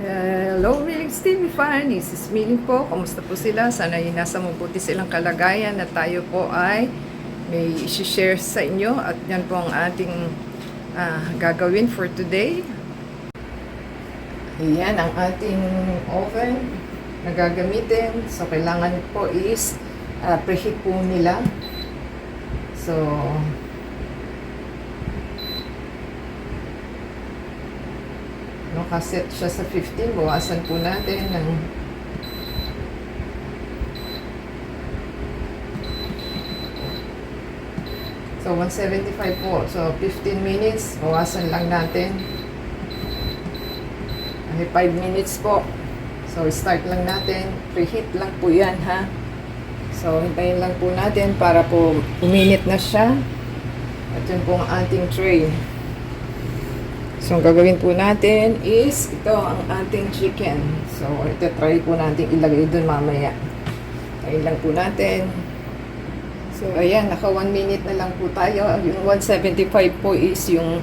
Hello, Milings TV fan. This is Miling po. Kamusta po sila? Sana ay nasa mabuti silang kalagayan at tayo po ay may isi-share sa inyo. At yan po ang ating gagawin for today. Ayan ang ating oven na gagamitin. So, kailangan po is preheat po nila. So, nakaset siya sa 15, bawasan po natin ng so 175 po. So 15 minutes, bawasan lang natin. Okay, 5 minutes po. So start lang natin. Preheat lang po yan, ha. So hintayin lang po natin para po uminit na siya. At yun po ang ating tray. So, ang gagawin po natin is, ito ang ating chicken. So, ito try po natin ilagay dun mamaya. Ayun lang po natin. So, ayan, naka 1 minute na lang po tayo. Yung 175 po is yung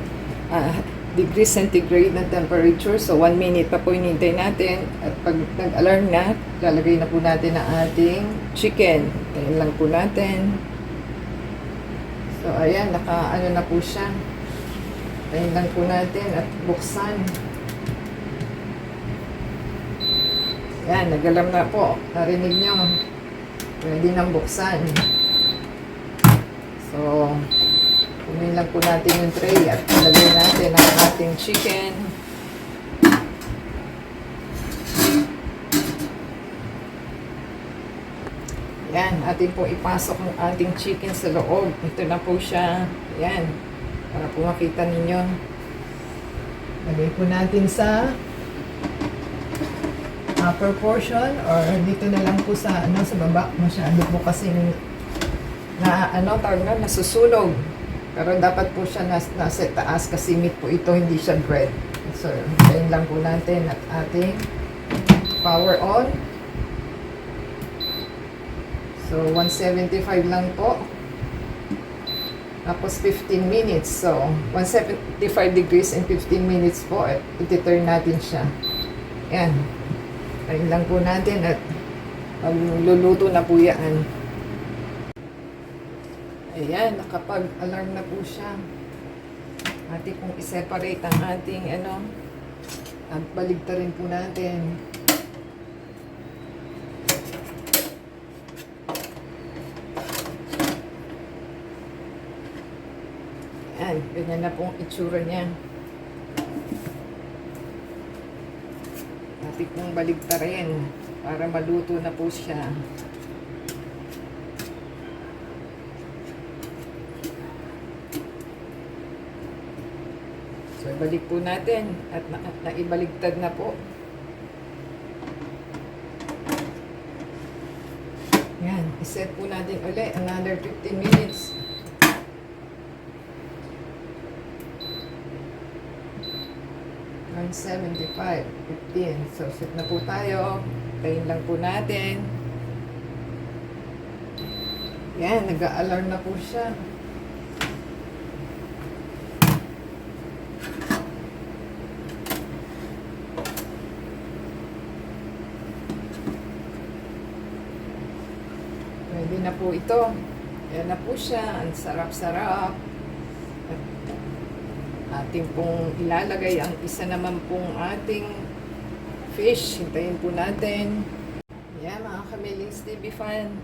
degree centigrade na temperature. So, 1 minute pa po hinintay natin. At pag nag-alarm na, lalagay na po natin ang ating chicken. Ayun lang po natin. So, ayan, naka ano na po siya. Tayin lang po natin at buksan. Yan, nagalam na po. Narinig nyo. Pwede nang buksan. So, kunin lang po natin yung tray at ilagay natin ang ating chicken. Yan, atin po ipasok ang ating chicken sa loob. Ito na po siya. Yan. Para po makita ninyo. Lagay po natin sa upper portion or dito na lang po sa sa baba. Masyado po kasi tawag na, nasusunog. Pero dapat po siya nasa taas kasi meat po ito, hindi siya bread. So, hintayin lang po natin at ating power on. So, 175 lang po. Tapos 15 minutes. So, 175 degrees and 15 minutes po. At iti-turn natin siya. Yan. Ayun lang po natin at magluluto na po yan. Ayan, nakapag-alarm na po siya. Ating kung i-separate ang ating at baligtarin po natin. Ayan, ganyan na pong itsura niya. Ating pong baligtarin para maluto na po siya. So, ibalik po natin at naibaligtad na po. Yan, iset po natin ulit another 15 minutes. $75, 15. So, set na po tayo. Tayin lang po natin. Yan, nag-a-alarm na po siya. Pwede na po ito. Yan na po siya. Ang sarap-sarap. Ating pong ilalagay ang isa naman pong ating fish. Hintayin po natin. Yan, mga Kamilings TV fan.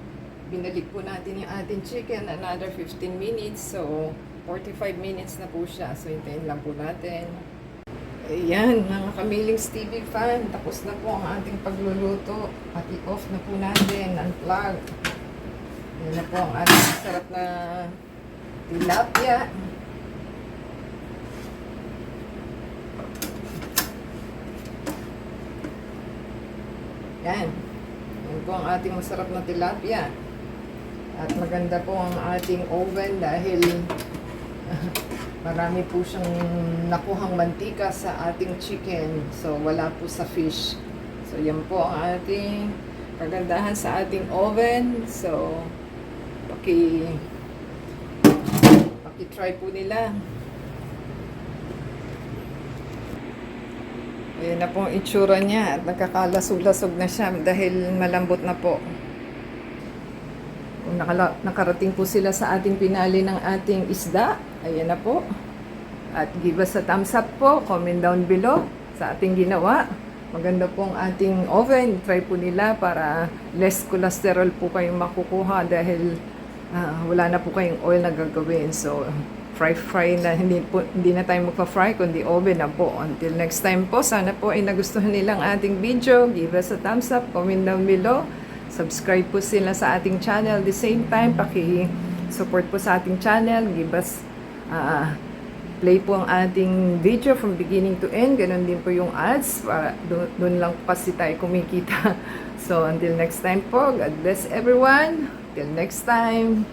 Binalik po natin yung ating chicken. Another 15 minutes. So, 45 minutes na po siya. So, hintayin lang po natin. Ayan, mga Kamilings TV fan. Tapos na po ang ating pagluluto. At i-off na po natin. Unplug. Yan na po ang ating sarap na tilapia. Yan. Yan po ang ating masarap na tilapia. At maganda po ang ating oven dahil marami po siyang nakuhang mantika sa ating chicken. So, wala po sa fish. So, yan po ang ating kagandahan sa ating oven. So, paki-try po nila. Ayan na po ang itsura niya at nagkakalasog-lasog na siya dahil malambot na po. Nakarating po sila sa ating pinali ng ating isda. Ayan na po. At give us a thumbs up po. Comment down below sa ating ginawa. Maganda pong ating oven. Try po nila para less cholesterol po kayong makukuha dahil wala na po kayong oil na gagawin. So, fry na. Hindi na tayo magpa-fry kundi oven na po. Until next time po, sana po ay nagustuhan nilang ating video. Give us a thumbs up. Comment down below. Subscribe po sila sa ating channel. At the same time, paki-support po sa ating channel. Give us play po ang ating video from beginning to end. Ganon din po yung ads. Para doon lang po kasi tayo kumikita. So, until next time po, God bless everyone. Till next time.